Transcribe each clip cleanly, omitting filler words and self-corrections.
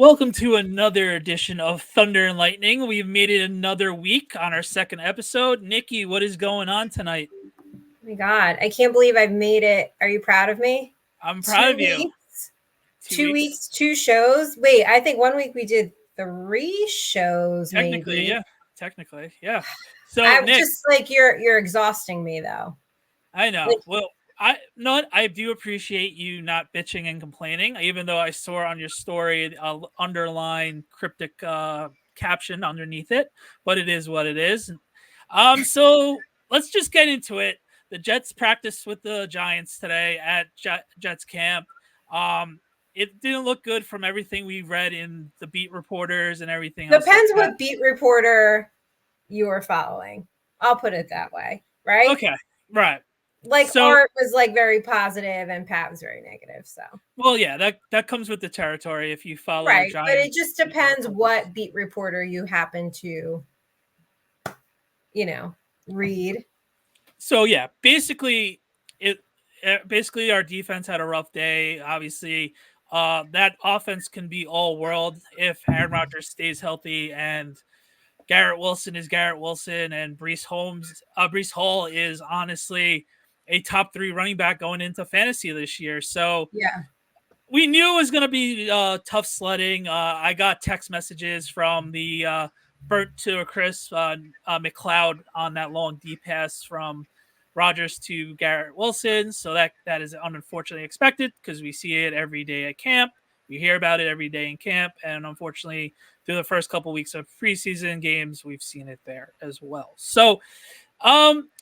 Welcome to another edition of Thunder and Lightning. We've made it another week on our second episode. Nikki, what is going on tonight? Oh my God, I can't believe I've made it. Are you proud of me? I'm proud 2 of you. weeks, 2 2 weeks. weeks, 2 shows. Wait, I think 1 week we did 3 shows, Technically, maybe. yeah. Technically, yeah. So, I'm Nick, just like you're exhausting me though. I know. Like, Well, I do appreciate you not bitching and complaining, even though I saw on your story underline cryptic caption underneath it, but it is what it is. So let's just get into it. The Jets practiced with the Giants today at Jets camp. It didn't look good from everything we read in the beat reporters and everything else like depends that. what beat reporter you are following. I'll put it that way, right? Okay, right. Like So, Art was like very positive and Pat was very negative. So well, yeah, that comes with the territory if you follow right, but it Giants. just depends what beat reporter you happen to, read. So yeah, basically our defense had a rough day. Obviously, that offense can be all world if Aaron Rodgers stays healthy and Garrett Wilson is Garrett Wilson and Brees Hall is honestly a top 3 running back going into fantasy this year. So Yeah. we knew it was going to be tough sledding. I got text messages from the burnt to a crisp McLeod on that long deep pass from Rodgers to Garrett Wilson. So that is unfortunately expected because we see it every day at camp. We hear about it every day in camp, and unfortunately, through the first couple weeks of preseason games, we've seen it there as well. So,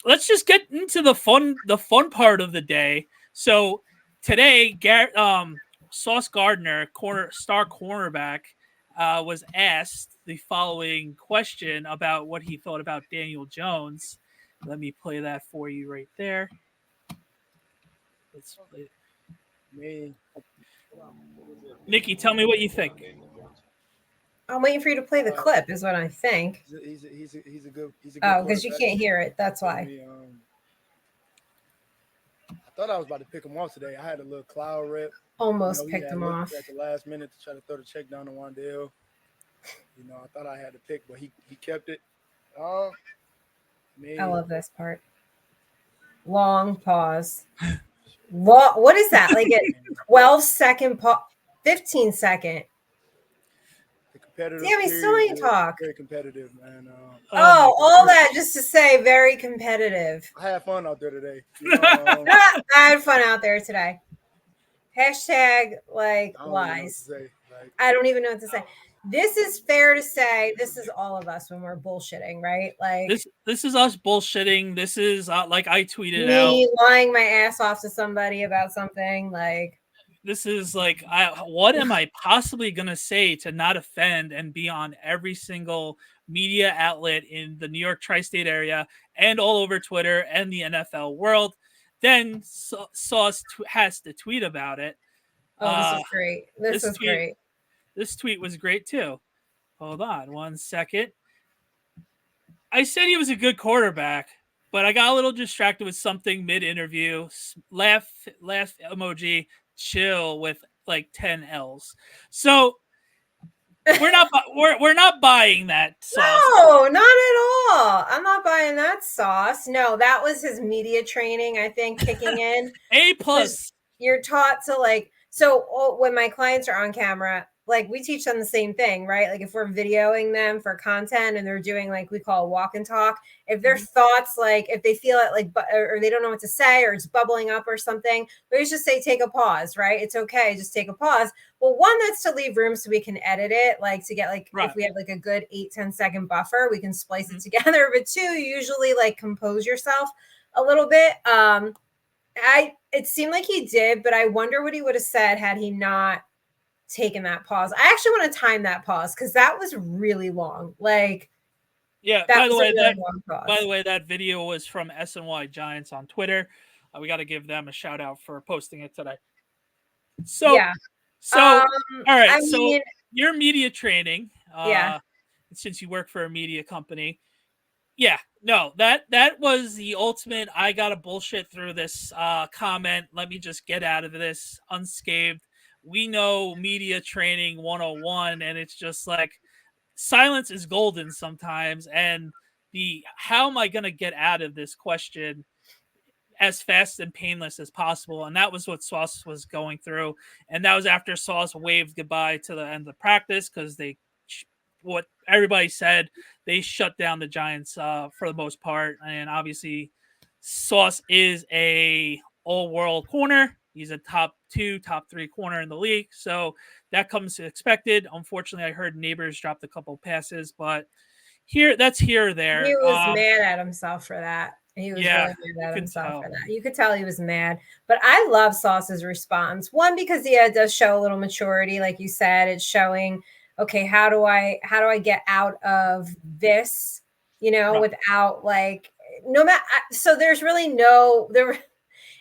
let's just get into the fun part of the day. So today, Sauce Gardner, star cornerback, was asked the following question about what he thought about Daniel Jones. Let me play that for you right there. Let's play it. Nikki, tell me what you think. I'm waiting for you to play the clip, is what I think. He's a good. Oh, because you can't hear it. That's why. I thought I was about to pick him off today. I had a little cloud rip. Almost picked him off. At the last minute to try to throw the check down to Wandale. I thought I had to pick, but he kept it. I love this part. Long pause. What is that? Like a 12-second pause, 15-second. Competitive. Damn, he still ain't talk. Very competitive, man. All that just to say, very competitive. I had fun out there today. I had fun out there today. Hashtag lies. I don't even know what to say. This is fair to say. This is all of us when we're bullshitting, right? Like this is us bullshitting. This is like I tweeted me lying my ass off to somebody about something. Like this is like what am I possibly gonna say to not offend and be on every single media outlet in the New York tri-state area and all over Twitter and the NFL world? Then Sauce has to tweet about it. Oh, this is great. This is great. This tweet was great too. Hold on 1 second. I said he was a good quarterback, but I got a little distracted with something mid-interview. Laugh emoji, chill with like 10 L's. So we're not buying that sauce. No, not at all. I'm not buying that sauce. No, that was his media training, I think, kicking in. A+. You're taught to so when my clients are on camera, we teach them the same thing, right? Like if we're videoing them for content and they're doing we call a walk and talk, if their thoughts, if they feel it or they don't know what to say or it's bubbling up or something, we just say, take a pause, right? It's okay. Just take a pause. Well, one, that's to leave room so we can edit it, to get right. If we have a good 8-10 second buffer, we can splice it together. But two, you usually compose yourself a little bit. It seemed like he did, but I wonder what he would have said had he not taken that pause. I actually want to time that pause because that was really long. Yeah. By the way, that video was from SNY Giants on Twitter. We got to give them a shout out for posting it today. So, yeah. All right. Your media training. Yeah. Since you work for a media company. Yeah, no, that was the ultimate. I got to bullshit through this comment. Let me just get out of this unscathed. we know media training 101, and it's just like silence is golden sometimes. And the how am I going to get out of this question as fast and painless as possible? And that was what Sauce was going through. And that was after Sauce waved goodbye to the end of practice because what everybody said, they shut down the Giants for the most part. And obviously, Sauce is a all-world corner. He's a top 2, top 3 corner in the league. So that comes expected. Unfortunately, I heard Neighbors dropped a couple passes, but that's here or there. He was mad at himself for that. He was Yeah, really mad at could himself tell. for that. You could tell he was mad. But I love Sauce's response. One, because he does show a little maturity, like you said. It's showing, okay, how do I get out of this, Right. without like no matter. So there's really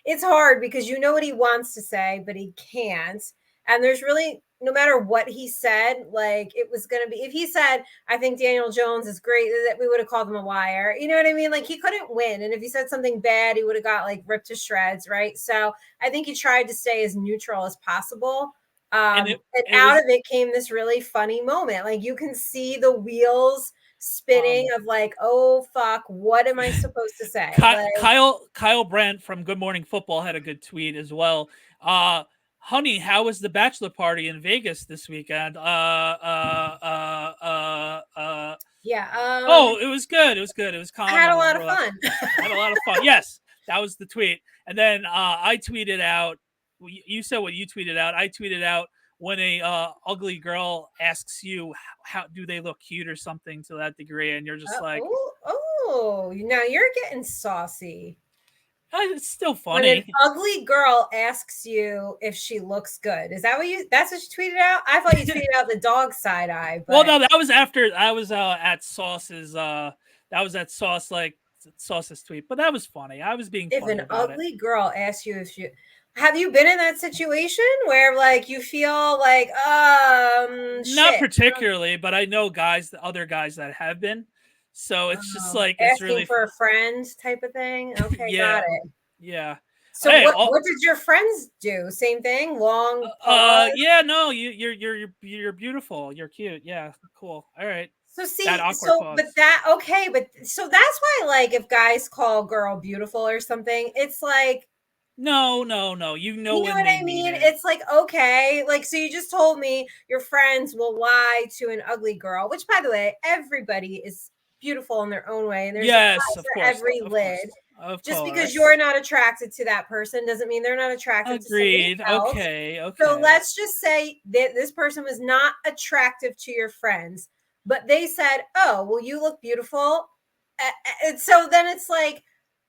it's hard because you know what he wants to say, but he can't. And there's really, no matter what he said, like it was going to be, if he said, I think Daniel Jones is great, that we would have called him a liar. You know what I mean? Like he couldn't win. And if he said something bad, he would have got like ripped to shreds. Right. So I think he tried to stay as neutral as possible. And out of it came this really funny moment. Like you can see the wheels spinning of like, oh fuck, what am I supposed to say? Kyle Brandt from Good Morning Football had a good tweet as well. Honey, how was the bachelor party in Vegas this weekend? Oh, it was good. It was good. It was calm. I had a lot of fun. I had a lot of fun. Yes, that was the tweet. And then I tweeted out. You said what you tweeted out. I tweeted out when a ugly girl asks you how do they look cute or something to that degree, and you're just like, now you're getting saucy. It's still funny. When an ugly girl asks you if she looks good, that's what you tweeted out? I thought you tweeted out the dog side eye. But... Well, no, that was after I was at Sauce's. That was at Sauce's tweet, but that was funny. I was being. If funny an about ugly girl asks you if you. Have you been in that situation where like you feel like not particularly, but I know other guys that have been. So it's just like it's asking really for a friend type of thing. Okay, yeah, got it. Yeah. So what did your friends do? Same thing, long pause? Yeah, no, you're beautiful. You're cute. Yeah, cool. All right. So see, that awkward pause. but so that's why like if guys call a girl beautiful or something, it's like no. You know what I mean? It's like, okay, like, so you just told me your friends will lie to an ugly girl, which by the way, everybody is beautiful in their own way. And there's yes, of course, every lid. Of just course. Because you're not attracted to that person doesn't mean they're not attracted to somebody else. Okay. So let's just say that this person was not attractive to your friends, but they said, oh, well, you look beautiful. And so then it's like,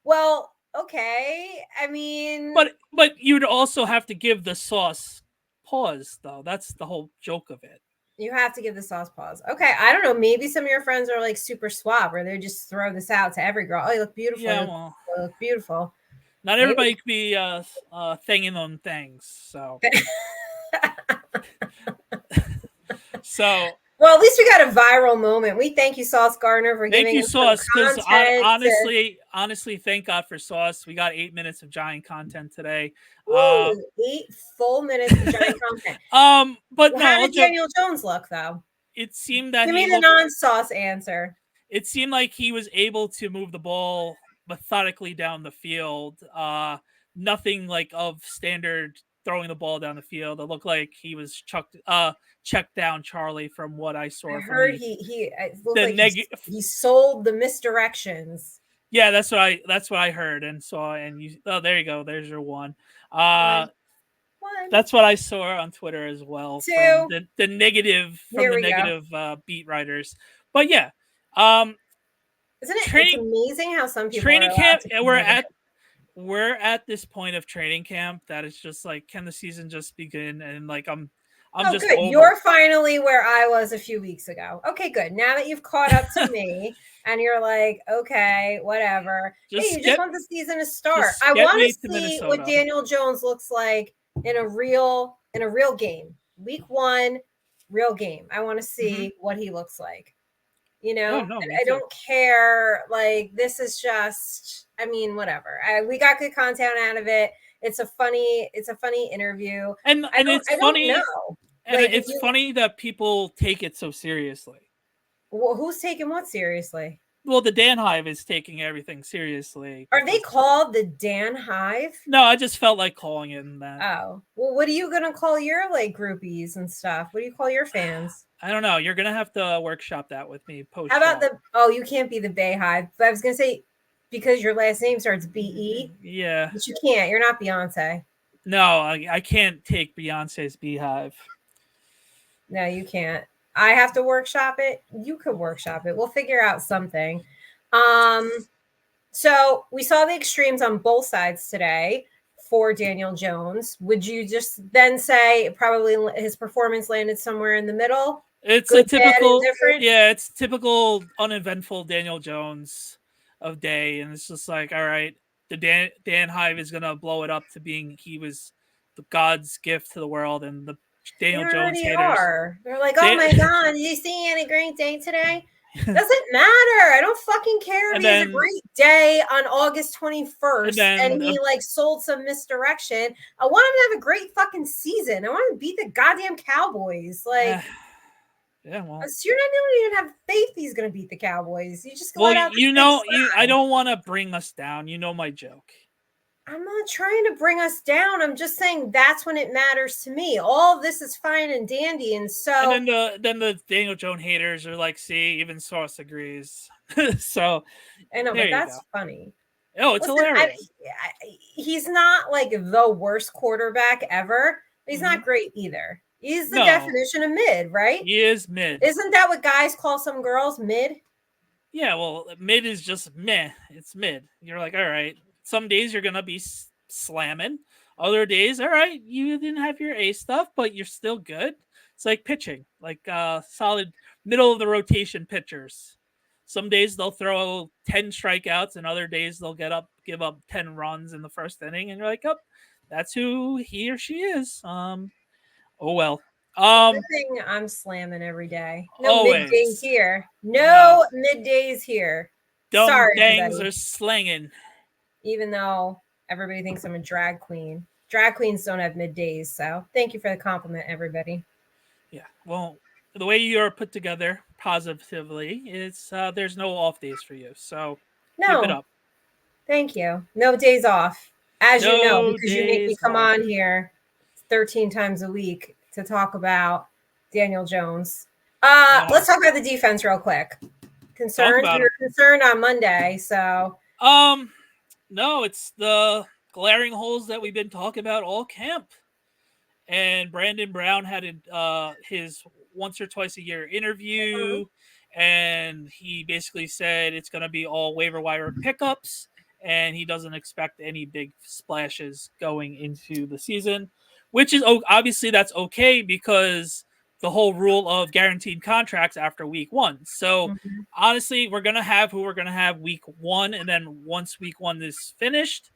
well, okay. I mean, but you'd also have to give the Sauce pause, though. That's the whole joke of it. You have to give the Sauce pause. Okay, I don't know. Maybe some of your friends are like super suave, or they just throw this out to every girl. Oh, you look beautiful. Yeah, you look beautiful. Not everybody could be thinging on things. So, well, at least we got a viral moment. We thank you, Sauce Gardner, for giving us Sauce, because honestly, thank God for Sauce. We got 8 minutes of giant content today. Ooh, 8 full minutes of giant content. But well, how did Daniel Jones look, though? It seemed that give me the non-Sauce answer. It seemed like he was able to move the ball methodically down the field. Nothing like of standard throwing the ball down the field. It looked like he was checked down Charlie from what I saw. I heard he sold the misdirections. Yeah, that's what I heard and saw. And there you go. There's your one. One. That's what I saw on Twitter as well. 2. From the negative beat writers. But yeah, isn't it? It's amazing how some people training camp. We're at this point of training camp that it's just like, can the season just begin? And like I'm just good. Over. You're finally where I was a few weeks ago. Okay, good. Now that you've caught up to me and you're like, okay, whatever. You just want the season to start. I want to see what Daniel Jones looks like in a real game. Week 1, real game. I want to see what he looks like. You know, I don't care. Like, this is just, I mean, whatever. We got good content out of it. It's a funny interview. And it's funny. Know. And Like, it's funny that people take it so seriously. Well, who's taking what seriously? Well, the Dan Hive is taking everything seriously. Are they called the Dan Hive? No, I just felt like calling it that. Oh, well, what are you gonna call your like groupies and stuff? What do you call your fans? I don't know. You're gonna have to workshop that with me post. How about the? Oh, you can't be the Bay Hive. But I was gonna say because your last name starts B-E. Yeah, but you can't. You're not Beyonce. No, I can't take Beyonce's beehive. No, you can't. I have to workshop it. You could workshop it. We'll figure out something. So we saw the extremes on both sides today for Daniel Jones. Would you just then say probably his performance landed somewhere in the middle? It's Good, a typical, different? Yeah, it's typical uneventful Daniel Jones of day, and it's just like, all right, the Dan Hive is gonna blow it up to being he was the God's gift to the world, and the Daniel Jones haters are. They're like, oh my god, did you see any great day today? Doesn't matter. I don't fucking care if he has a great day on August 21st and he like sold some misdirection. I want him to have a great fucking season. I want him to beat the goddamn Cowboys. Like, yeah, well, you're not even have faith he's gonna beat the Cowboys. You just I don't want to bring us down. You know my joke. I'm not trying to bring us down. I'm just saying that's when it matters to me. All of this is fine and dandy, and so and then the Daniel Jones haters are like, "See, even Sauce agrees." So I know, but that's funny. Oh, it's hilarious. He's not like the worst quarterback ever, but he's not great either. He's the definition of mid, right? He is mid. Isn't that what guys call some girls mid? Yeah, well, mid is just meh. It's mid. You're like, all right. Some days you're gonna be slamming. Other days, all right, you didn't have your A stuff, but you're still good. It's like pitching, like solid middle of the rotation pitchers. Some days they'll throw 10 strikeouts, and other days they'll give up 10 runs in the first inning, and you're like, oh, that's who he or she is. Oh well. Good thing I'm slamming every day. No middays here. No middays here. Sorry, dangs are slanging. Even though everybody thinks I'm a drag queen. Drag queens don't have middays, so thank you for the compliment, everybody. Yeah, well, the way you're put together positively is there's no off days for you, so keep it up. Thank you. No days off, as you know, because you make me come on here 13 times a week to talk about Daniel Jones. Let's talk about the defense real quick. Concerned? You were concerned on Monday, so no, it's the glaring holes that we've been talking about all camp. And Brandon Brown had his once or twice a year interview, and he basically said it's going to be all waiver wire pickups, and he doesn't expect any big splashes going into the season, which is obviously that's okay because the whole rule of guaranteed contracts after week one. So honestly, we're going to have who we're going to have week one. And then once week one is finished,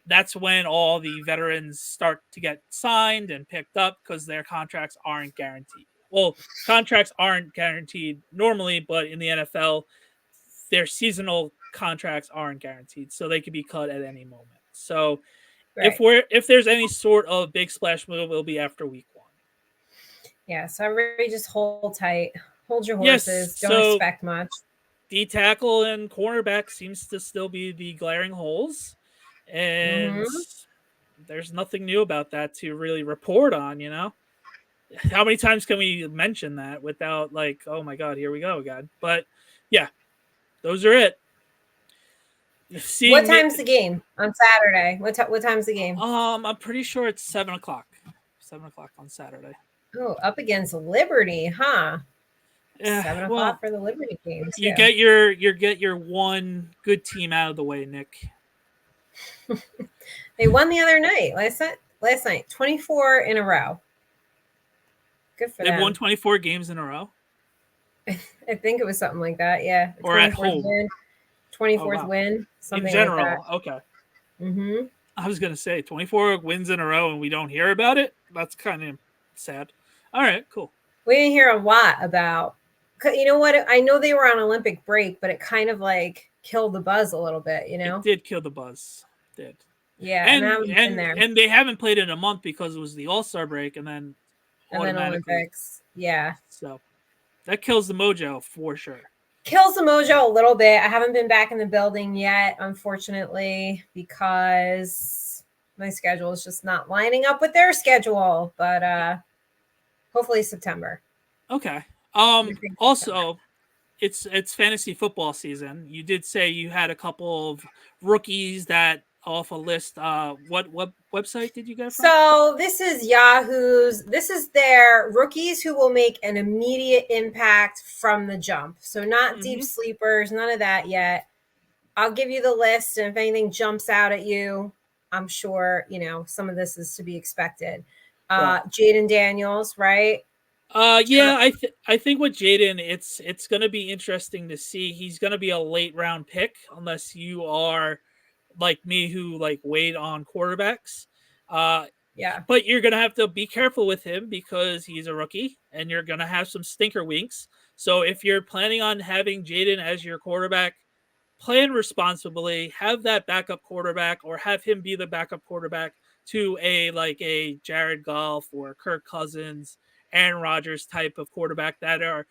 that's when all the veterans start to get signed and picked up because their contracts aren't guaranteed. Well, contracts aren't guaranteed normally, but in the NFL, their seasonal contracts aren't guaranteed. So they could be cut at any moment. So if there's any sort of big splash move, it'll be after week one. Yeah, so everybody just hold tight. Hold your horses. Don't expect much. D tackle and cornerback seems to still be the glaring holes. And there's nothing new about that to really report on, you know? How many times can we mention that without like, oh my God, here we go again? But yeah, those are it. What time's the game on Saturday? What time's the game? I'm pretty sure it's 7:00. 7:00 on Saturday. Oh, up against Liberty, huh? Yeah, 7:00 for the Liberty games. You get your one good team out of the way, Nick. They won the other night. Last night, 24 in a row. Good for them. They won 24 games in a row. I think it was something like that. Yeah. Or at home. 24th win. Something in general. Like that. Okay. I was gonna say 24 wins in a row and we don't hear about it. That's kind of sad. All right, cool. We didn't hear a lot about. You know what? I know they were on Olympic break, but it kind of like killed the buzz a little bit. You know, it did kill the buzz. It did. Yeah, and I haven't been there. And they haven't played in a month because it was the All-Star break and then Olympics. Yeah. So that kills the mojo for sure. Kills the mojo a little bit. I haven't been back in the building yet, unfortunately, because my schedule is just not lining up with their schedule. But hopefully September. Okay. Also, it's fantasy football season. You did say you had a couple of rookies that off a list. What website did you get from? So this is Yahoo's. This is their rookies who will make an immediate impact from the jump. So not deep sleepers, none of that yet. I'll give you the list, and if anything jumps out at you, I'm sure some of this is to be expected. Jaden Daniels, right? Yeah, I think with Jaden, it's gonna be interesting to see. He's gonna be a late round pick unless you are like me who like wait on quarterbacks. Yeah. But you're gonna have to be careful with him because he's a rookie and you're gonna have some stinker winks. So if you're planning on having Jaden as your quarterback, plan responsibly, have that backup quarterback or have him be the backup quarterback to a Jared Goff or Kirk Cousins, Aaron Rodgers type of quarterback that are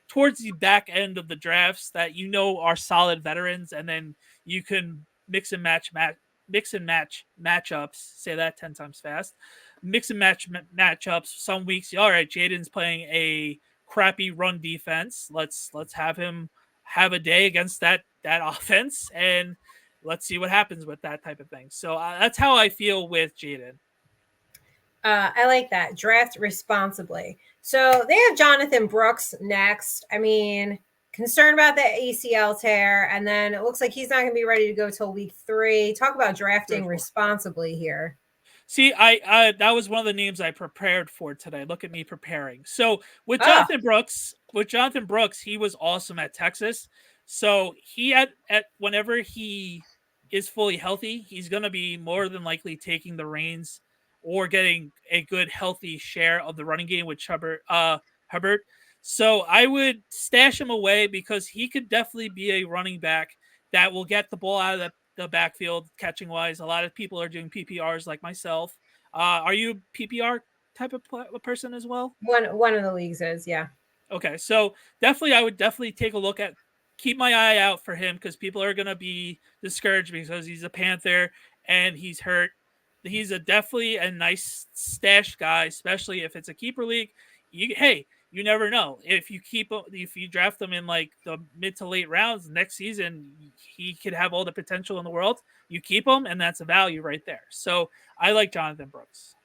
towards the back end of the drafts that are solid veterans, and then you can mix and match matchups. Say that 10 times fast. Mix and match matchups. Some weeks, all right, Jaden's playing a crappy run defense. Let's have him have a day against that offense, and let's see what happens with that type of thing. So that's how I feel with Jaden. I like that. Draft responsibly. So they have Jonathan Brooks next. I mean, concerned about the ACL tear, and then it looks like he's not going to be ready to go till week 3. Talk about drafting responsibly here. See, I that was one of the names I prepared for today. Look at me preparing. So with Jonathan Brooks, he was awesome at Texas. So he at whenever he is fully healthy, he's going to be more than likely taking the reins or getting a good healthy share of the running game with Hubbard. So I would stash him away because he could definitely be a running back that will get the ball out of the backfield catching wise. A lot of people are doing PPRs like myself. Are you a PPR type of person as well? One of the leagues is, yeah. Okay, so I would definitely take a look at, keep my eye out for him because people are going to be discouraged because he's a Panther and he's hurt. He's definitely a nice stash guy, especially if it's a keeper league. You never know. If you draft them in like the mid to late rounds next season, he could have all the potential in the world. You keep him, and that's a value right there. So I like Jonathan Brooks.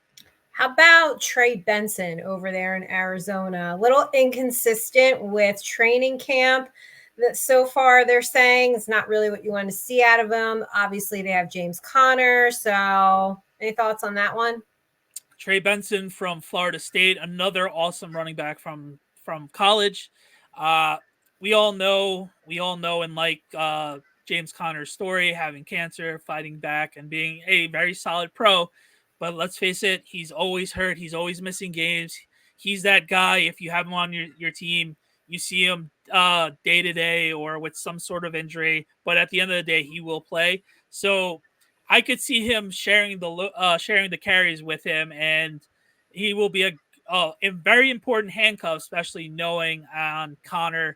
How about Trey Benson over there in Arizona? A little inconsistent with training camp. That so far they're saying it's not really what you want to see out of him. Obviously, they have James Conner. So, any thoughts on that one? Trey Benson from Florida State, another awesome running back from college. We all know and like James Conner's story, having cancer, fighting back, and being a very solid pro. But let's face it, he's always hurt. He's always missing games. He's that guy. If you have him on your team, you see him day to day or with some sort of injury. But at the end of the day, he will play. So I could see him sharing the carries with him, and he will be a very important handcuff, especially knowing on Connor's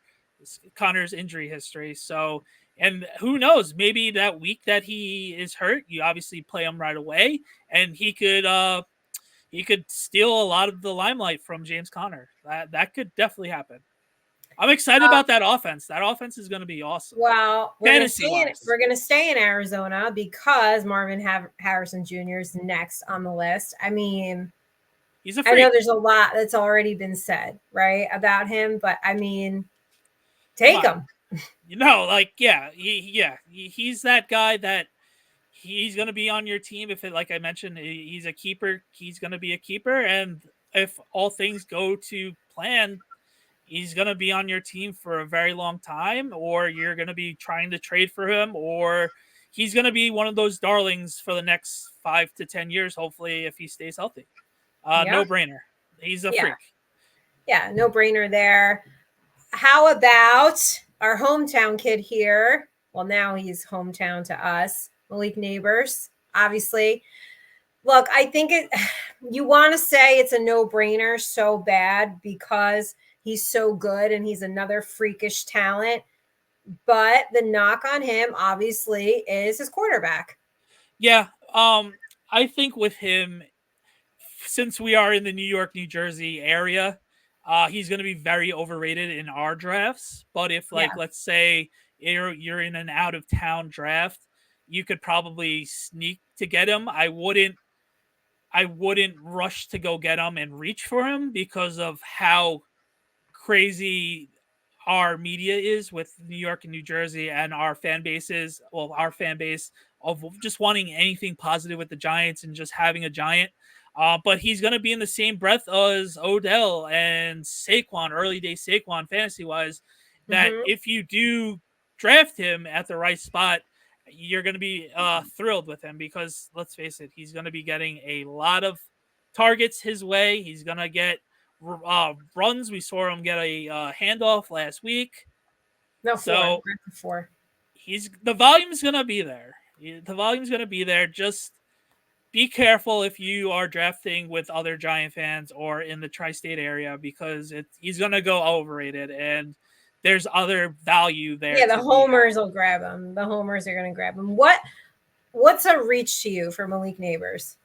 injury history. So, and who knows, maybe that week that he is hurt, you obviously play him right away, and he could steal a lot of the limelight from James Conner. That could definitely happen. I'm excited about that offense. That offense is going to be awesome. Well, we're going to stay in Arizona because Marvin Harrison Jr. is next on the list. I mean, he's a freak. I know there's a lot that's already been said, right, about him, but I mean, take him. He's that guy that he's going to be on your team. If like I mentioned, he's a keeper. He's going to be a keeper, and if all things go to plan, he's going to be on your team for a very long time, or you're going to be trying to trade for him, or he's going to be one of those darlings for the next 5 to 10 years, hopefully, if he stays healthy. No brainer. He's a freak. Yeah, no brainer there. How about our hometown kid here? Well, now he's hometown to us, Malik Neighbors. obviously. Look, I think you want to say it's a no-brainer so bad because he's so good and he's another freakish talent. But the knock on him, obviously, is his quarterback. Yeah. I think with him, since we are in the New York, New Jersey area, he's going to be very overrated in our drafts. But if, like, Yeah. let's say you're in an out of town draft, you could probably sneak to get him. I wouldn't rush to go get him and reach for him because of how crazy our media is with New York and New Jersey and our fan bases. Well, our fan base of just wanting anything positive with the Giants and just having a giant. But he's going to be in the same breath as Odell and Saquon, early day Saquon, fantasy wise. That if you do draft him at the right spot, you're going to be thrilled with him because let's face it, he's going to be getting a lot of targets his way. He's going to get runs. We saw him get a handoff last week. No, so four. The volume's going to be there. The volume's going to be there. Just be careful if you are drafting with other Giant fans or in the tri-state area because he's going to go overrated and there's other value there. Yeah, the homers will grab him. The homers are going to grab him. What's a reach to you for Malik Neighbors?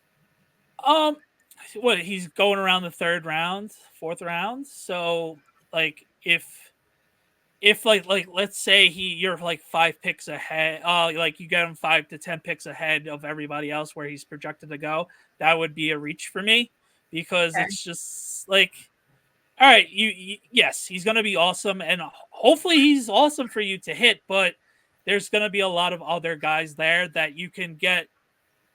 What, he's going around the third round, fourth round. So like if like let's say you're like 5 picks ahead, like you get him 5 to 10 picks ahead of everybody else where he's projected to go, that would be a reach for me because it's just like, all right, yes, he's going to be awesome and hopefully he's awesome for you to hit, but there's going to be a lot of other guys there that you can get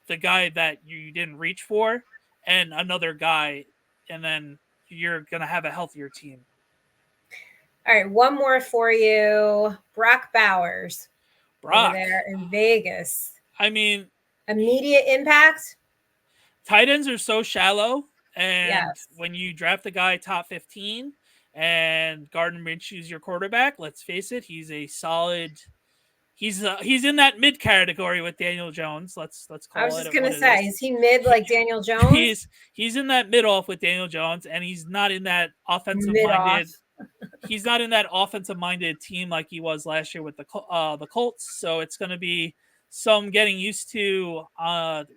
the guy that you didn't reach for and another guy, and then you're going to have a healthier team. All right, one more for you. Brock Bowers. Over there in Vegas. I mean, immediate impact. Tight ends are so shallow, and when you draft a guy top 15 and Gardner Minshew's your quarterback, let's face it, he's a solid. He's in that mid category with Daniel Jones. Let's call it. I was just gonna say, is he mid like Daniel Jones? He's in that mid off with Daniel Jones, and he's not in that offensive minded. He's not in that offensive minded team like he was last year with the Colts. So it's going to be some getting used to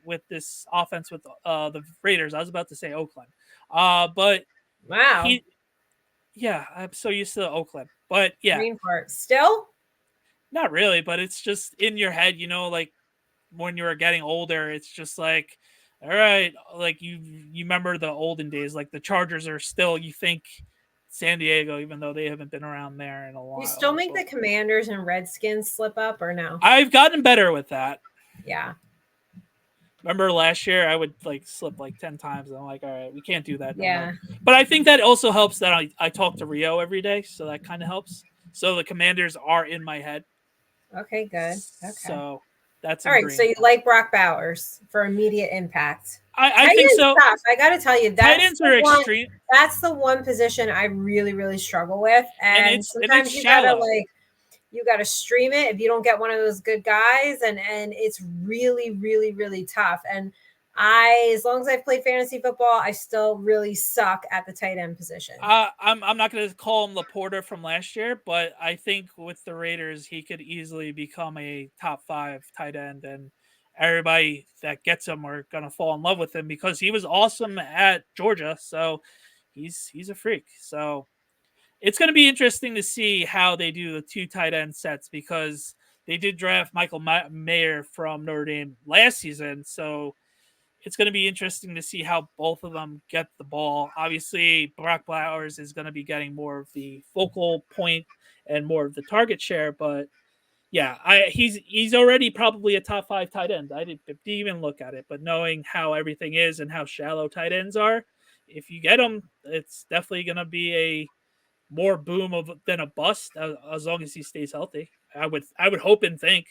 with this offense with the Raiders. I was about to say Oakland, but wow, I'm so used to Oakland, but yeah, green part still. Not really, but it's just in your head, like when you were getting older, it's just like, all right, like you remember the olden days, like the Chargers are still, you think San Diego, even though they haven't been around there in a while. You still make the Commanders and Redskins slip up or no? I've gotten better with that. Yeah. Remember last year I would like slip like 10 times and I'm like, all right, we can't do that. Yeah. But I think that also helps that I talk to Rio every day. So that kind of helps. So the Commanders are in my head. Okay, good. Okay. So that's all right. So you like Brock Bowers for immediate impact. I think so. Tough. I got to tell you, tight ends are extreme. That's the one position I really, really struggle with. And sometimes you gotta stream it if you don't get one of those good guys, and it's really, really, really tough. And as long as I've played fantasy football, I still really suck at the tight end position. I'm not going to call him Laporta from last year, but I think with the Raiders, he could easily become a top 5 tight end, and everybody that gets him are going to fall in love with him because he was awesome at Georgia. So he's a freak. So it's going to be interesting to see how they do the 2 tight end sets because they did draft Michael Mayer from Notre Dame last season. So it's going to be interesting to see how both of them get the ball. Obviously, Brock Bowers is going to be getting more of the focal point and more of the target share. But yeah, he's already probably a top 5 tight end. I didn't even look at it, but knowing how everything is and how shallow tight ends are, if you get him, it's definitely going to be a more boom than a bust as long as he stays healthy. I would hope and think.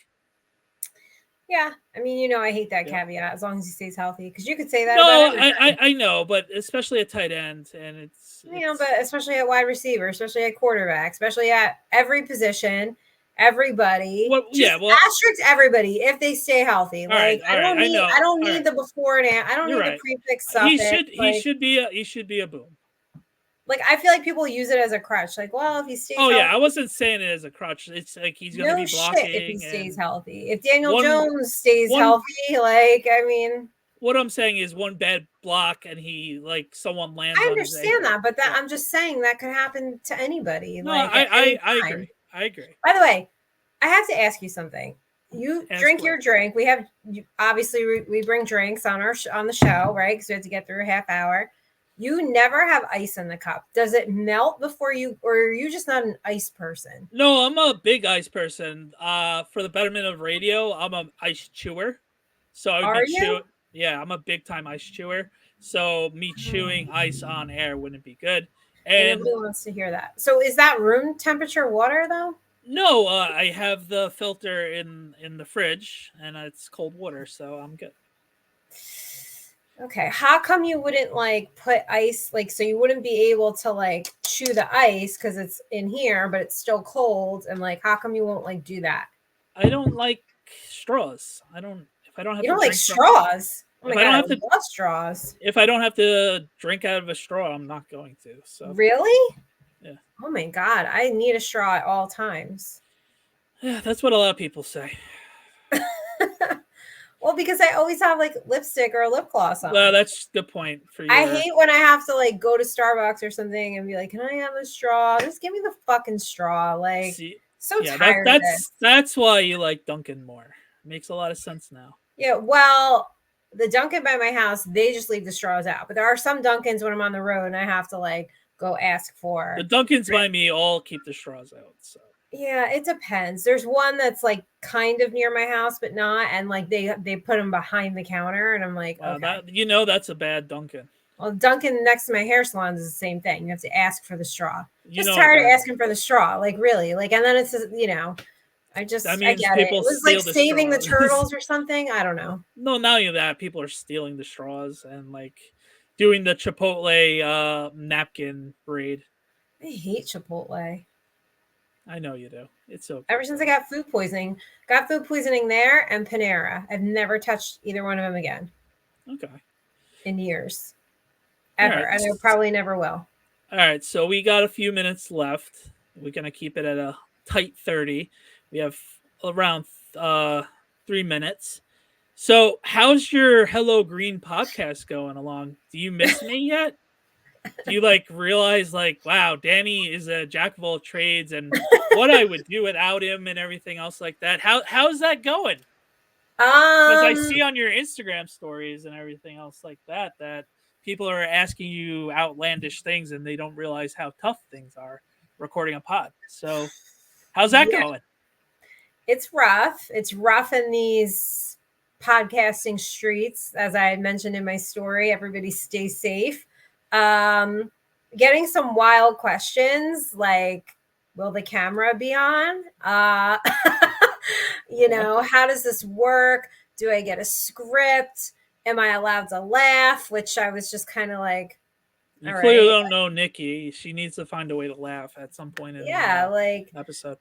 Yeah, I mean, I hate that caveat as long as he stays healthy because you could say that. No, I know, but especially at tight end, and it's but especially at wide receiver, especially at quarterback, especially at every position. everybody. Well, Just yeah, well, asterisk everybody if they stay healthy. all right, Like I don't need know. I don't All need right, the before and after. I don't you're need the right. prefix He suffix. should be a boom. Like I feel like people use it as a crutch. Like, well, if he stays Oh healthy, yeah, I wasn't saying it as a crutch. It's like he's going to no be shit if he blocking. stays And healthy. If Daniel one Jones stays one healthy, like I mean, what I'm saying is one bad block and he like someone lands I on his understand ankle. that, but that Yeah. I'm just saying that could happen to anybody. No, Like at any I time. agree. I agree. By the way, I have to ask you something. You Ask drink what? your drink. We have obviously we bring drinks on on the show, right? Because we have to get through a half hour. You never have ice in the cup. Does it melt before you, or are you just not an ice person? No, I'm a big ice person. For the betterment of radio, I'm a ice chewer. So I would Are be you? Yeah, I'm a big time ice chewer. So me chewing ice on air wouldn't be good. And And nobody wants to hear that. So is that room temperature water though? no, I have the filter in the fridge, and it's cold water, so I'm good. Okay. How come you wouldn't like put ice, like, so you wouldn't be able to like chew the ice because it's in here, but it's still cold? And like, how come you won't like do that? I don't like straws. I don't. If I don't have You to don't like drink from, straws? Oh my if I don't God, I have to, love straws. if I don't have to drink out of a straw, I'm not going to. So Really? yeah, Oh my God, I need a straw at all times. yeah, that's what a lot of people say. Well, because I always have like lipstick or a lip gloss on. Well, that's the point for your. I hate when I have to like go to Starbucks or something and be like, "Can I have a straw? Just give me the fucking straw." Like, See, so yeah, tired of this. that's why you like Dunkin' more. Makes a lot of sense now. Yeah, well, the Dunkin' by my house, they just leave the straws out. But there are some Dunkins when I'm on the road and I have to like go ask for. The Dunkins by me all keep the straws out. So Yeah, it depends. There's one that's like kind of near my house, but not, and like they put them behind the counter, and I'm like, okay. that that's a bad Dunkin'. Well, Dunkin' next to my hair salon is the same thing. You have to ask for the straw. Just know tired of that- asking for the straw, like really, like, and then it's I That I means get it. people It was like steal the saving the straws. turtles or something. I don't know. No, not only that, people are stealing the straws and like doing the Chipotle napkin raid. I hate Chipotle. I know you do. It's okay. Ever since I got food poisoning there and Panera. I've never touched either one of them again. Okay. In years. Ever. Right. And I probably never will. All right, so we got a few minutes left. We're gonna keep it at a tight 30. We have around 3 minutes. So, how's your Hello Green podcast going along? Do you miss me yet? Do you like realize like, wow, Danny is a jack of all trades and what I would do without him and everything else like that? How's that going? Because I see on your Instagram stories and everything else like that people are asking you outlandish things and they don't realize how tough things are recording a pod. So, how's that going? It's rough. It's rough in these podcasting streets, as I had mentioned in my story. Everybody stay safe. Getting some wild questions like, will the camera be on? How does this work? Do I get a script? Am I allowed to laugh? Which I was just kind of like, you clearly don't know Nikki. She needs to find a way to laugh at some point in the episode.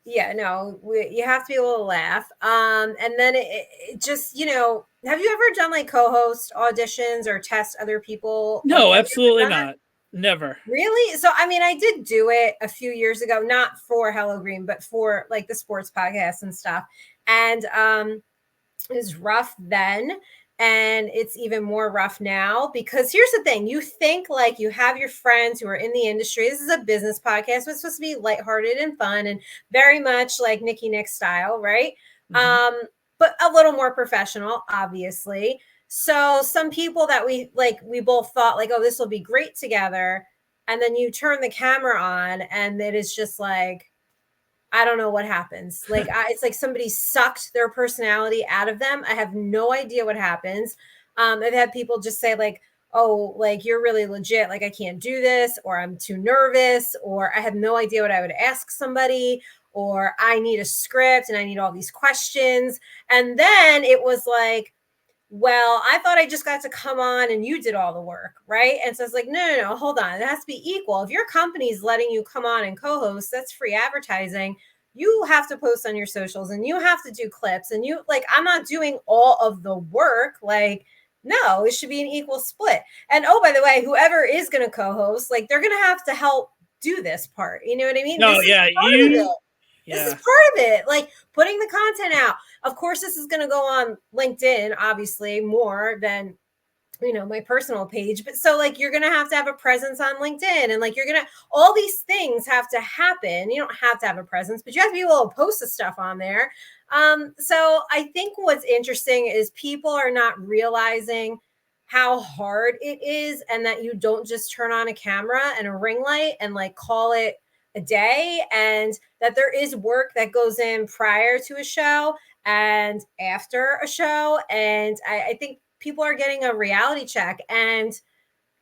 Yeah, no, you have to be able to laugh. And then it just, have you ever done like co-host auditions or test other people? No, absolutely not. Never. Really? So, I mean, I did do it a few years ago, not for Hello Green, but for like the sports podcast and stuff. And it was rough then. And it's even more rough now because here's the thing. You think like you have your friends who are in the industry. This is a business podcast. It's supposed to be lighthearted and fun and very much like Nikki Nick style, right? Mm-hmm. But a little more professional, obviously. So some people that we both thought like, oh, this will be great together. And then you turn the camera on and it is just like, I don't know what happens. Like, it's like somebody sucked their personality out of them. I have no idea what happens. I've had people just say like, oh, like you're really legit. Like I can't do this, or I'm too nervous, or I have no idea what I would ask somebody, or I need a script and I need all these questions. And then it was like, well, I thought I just got to come on and you did all the work, right? And so it's like, no, hold on. It has to be equal. If your company's letting you come on and co-host, that's free advertising. you have to post on your socials and you have to do clips and you like, I'm not doing all of the work. Like, no, it should be an equal split. And oh, by the way, whoever is going to co-host, like they're going to have to help do this part. You know what I mean? No, This yeah, is part of it. Yeah. This is part of it. Like putting the content out. Of course, this is going to go on LinkedIn, obviously, more than, you know, my personal page. But so like you're going to have a presence on LinkedIn, and like you're going to, all these things have to happen. You don't have to have a presence, but you have to be able to post the stuff on there. So I think what's interesting is people are not realizing how hard it is, and that you don't just turn on a camera and a ring light and like call it a day, and that there is work that goes in prior to a show and after a show. And I think people are getting a reality check, and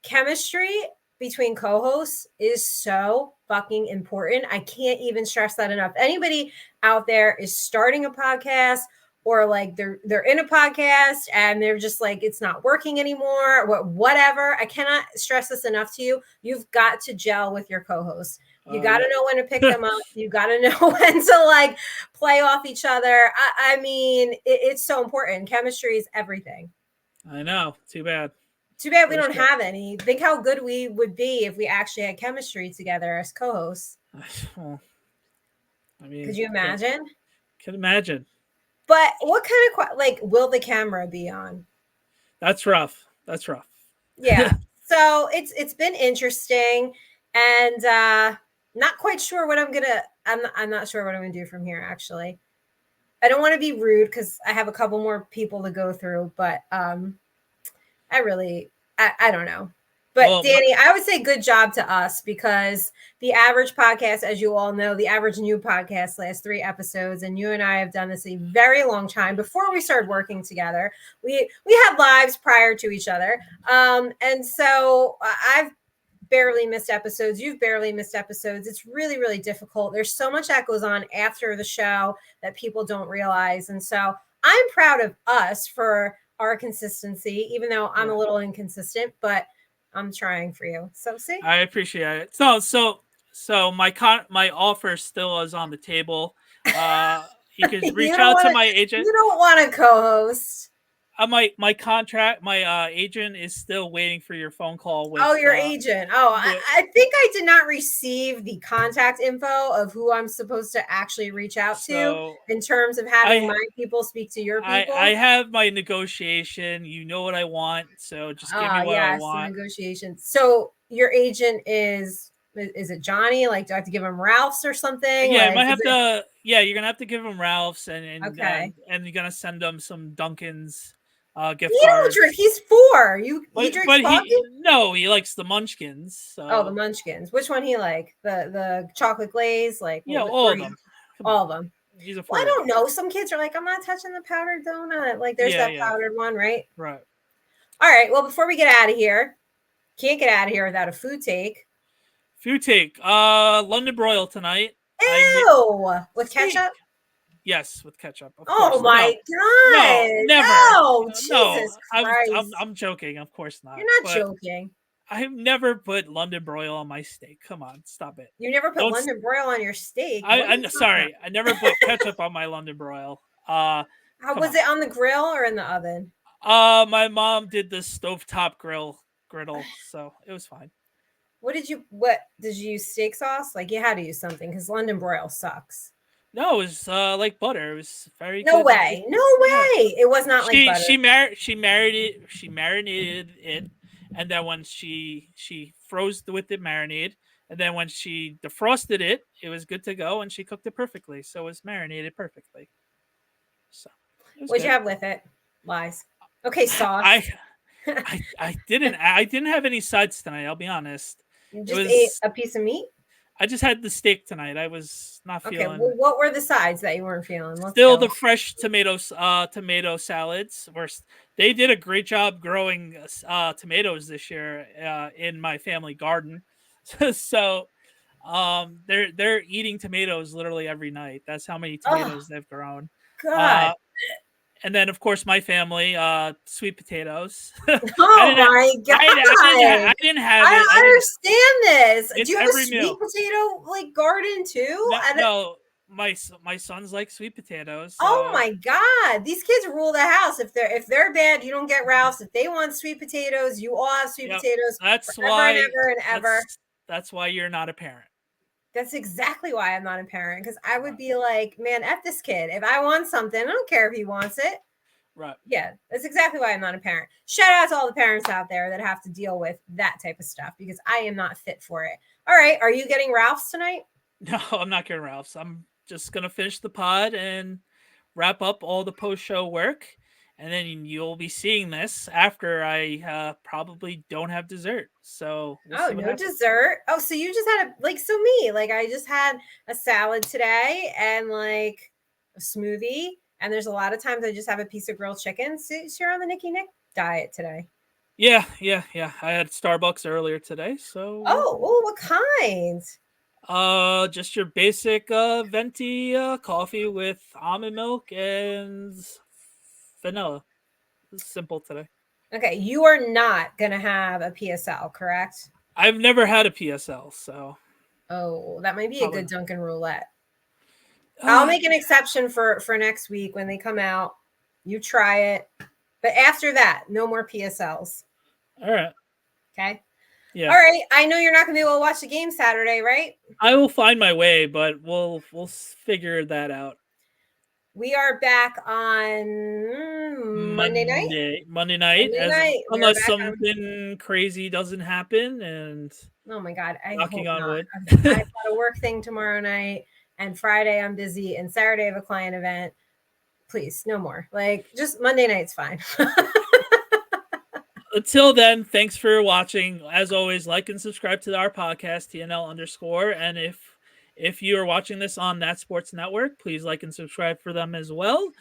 chemistry between co-hosts is so fucking important. I can't even stress that enough. Anybody out there is starting a podcast, or like they're in a podcast and they're just like, it's not working anymore, or whatever. I cannot stress this enough to you. You've got to gel with your co-hosts. You got to know when to pick them up. You got to know when to like play off each other. I mean, it's so important. Chemistry is everything. I know. Too bad. Too bad we don't have any. Think how good we would be if we actually had chemistry together as co-hosts. Well, I mean, could you imagine? Can imagine. But what kind of like will the camera be on? That's rough. That's rough. Yeah. So it's been interesting, and not quite sure what I'm not sure what I'm gonna do from here, actually. I don't want to be rude because I have a couple more people to go through, but I don't know. But well, Danny, I would say good job to us, because the average podcast, as you all know, the average new podcast lasts 3 episodes, and you and I have done this a very long time before we started working together. We had lives prior to each other, and so I've barely missed episodes. You've barely missed episodes. It's really, really difficult. There's so much that goes on after the show that people don't realize, and so I'm proud of us for our consistency, even though I'm a little inconsistent, but I'm trying for you. So see, I appreciate it. So my offer still is on the table. You can reach out to my agent. You don't want to co-host. My contract, my agent is still waiting for your phone call. With, your agent. I think I did not receive the contact info of who I'm supposed to actually reach out to in terms of having my people speak to your people. I have my negotiation. You know what I want, so just give me what I want. Negotiation. So your agent is it Johnny? Like, do I have to give him Ralph's or something? Yeah, like, I might have to. Yeah, you're gonna have to give him Ralph's, and okay, and you're gonna send him some Dunkin's. Gift he don't drink. He's 4. He drinks coffee? He likes the Munchkins. So. Oh, the Munchkins. Which one he like? The chocolate glaze? Like, yeah, all of them. All of them. He's a I don't know. Some kids are like, I'm not touching the powdered donut. Like, there's that powdered one, right? Right. All right. Well, before we get out of here, can't get out of here without a food take. London broil tonight. Ew! With ketchup? Yes, with ketchup. Oh my god! No, never. No, Jesus Christ! I'm joking. Of course not. You're not joking. I've never put London broil on my steak. Come on, stop it. You never put London broil on your steak. I'm sorry. I never put ketchup on my London broil. How was it on the grill or in the oven? My mom did the stovetop griddle, so it was fine. What did you use steak sauce? Like, you had to use something because London broil sucks. No, it was like butter. It was very no good. way. No way. It was not like butter. She marinated it, and then when she froze with the marinade, and then when she defrosted it, it was good to go, and she cooked it perfectly. So it was marinated perfectly. So what'd you have with it? Lies. Okay, sauce. I didn't have any sides tonight, I'll be honest. You just ate a piece of meat? I just had the steak tonight. I was not feeling. Okay, well, what were the sides that you weren't feeling? Still the fresh tomato salads. They did a great job growing tomatoes this year in my family garden. So they're eating tomatoes literally every night. That's how many tomatoes they've grown. God. And then, of course, my family, sweet potatoes. Oh my God! I didn't have it. I don't understand this. It's Do you have a every sweet meal. potato like garden too? No, my sons like sweet potatoes. Oh So my God, these kids rule the house. If they're bad, you don't get Ralph's. If they want sweet potatoes, you all have sweet yep, potatoes that's forever and why ever and ever. that's why you're not a parent. That's exactly why I'm not a parent, because I would Right. be like, man, F this kid. If I want something, I don't care if he wants it. Right. Yeah, that's exactly why I'm not a parent. Shout out to all the parents out there that have to deal with that type of stuff, because I am not fit for it. All right, are you getting Ralph's tonight? No, I'm not getting Ralph's. I'm just gonna finish the pod and wrap up all the post-show work, and then you'll be seeing this after I probably don't have dessert. So we'll Oh, see what no happens. dessert. Oh, so you just had me. Like, I just had a salad today and like a smoothie. And there's a lot of times I just have a piece of grilled chicken. So you're on the Nikki Nick diet today. Yeah. I had Starbucks earlier today, so Oh, what kind? just your basic venti coffee with almond milk and vanilla. It's simple today. Okay, you are not gonna have a PSL, correct? I've never had a PSL, so Oh, that might be a probably good not. Dunkin' roulette. I'll make an exception for next week when they come out. You try it, but after that, no more PSLs. All right. Okay. Yeah. All right. I know you're not gonna be able to watch the game Saturday, right? I will find my way, but we'll figure that out. We are back on Monday night. Monday night, Monday night. We are unless back on. something crazy doesn't happen, and Oh my God, I knocking hope on not. wood. I've got a work thing tomorrow night, and Friday I'm busy, and Saturday I have a client event. Please, no more. Like, just Monday night's fine. Until then, thanks for watching. As always, like and subscribe to our podcast, TNL_. And if you are watching this on That Sports Network, please like and subscribe for them as well.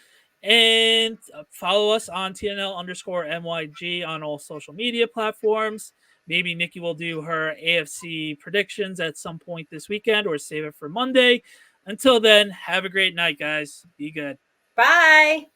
And follow us on TNL_NYG on all social media platforms. Maybe Nikki will do her AFC predictions at some point this weekend or save it for Monday. Until then, have a great night, guys. Be good. Bye.